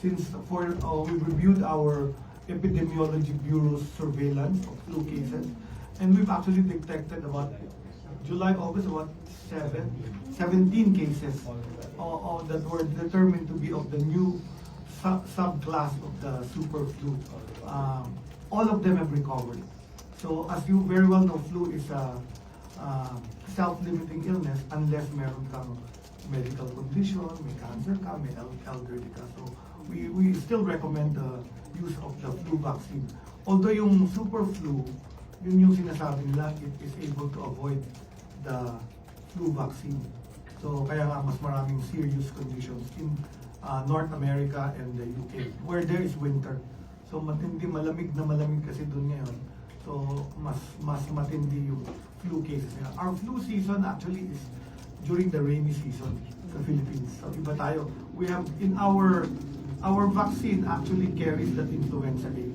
since we reviewed our epidemiology bureau's surveillance of flu cases, and we've actually detected about July, August, about 17 cases that were determined to be of the new subclass of the super flu. All of them have recovered. So as you very well know, flu is a self-limiting illness unless meron kang medical condition, may cancer ka, may elderly ka. So we still recommend the use of the flu vaccine. Although yung super flu, yun yung sinasabi nila, it is able to avoid the flu vaccine. So kaya nga mas maraming serious conditions in North America and the UK where there is winter. So matindi, malamig na malamig kasi doon ngayon. So mas matindi yung flu cases nila. Our flu season actually is during the rainy season sa Philippines. So iba tayo. We have in our vaccine actually carries that influenza A.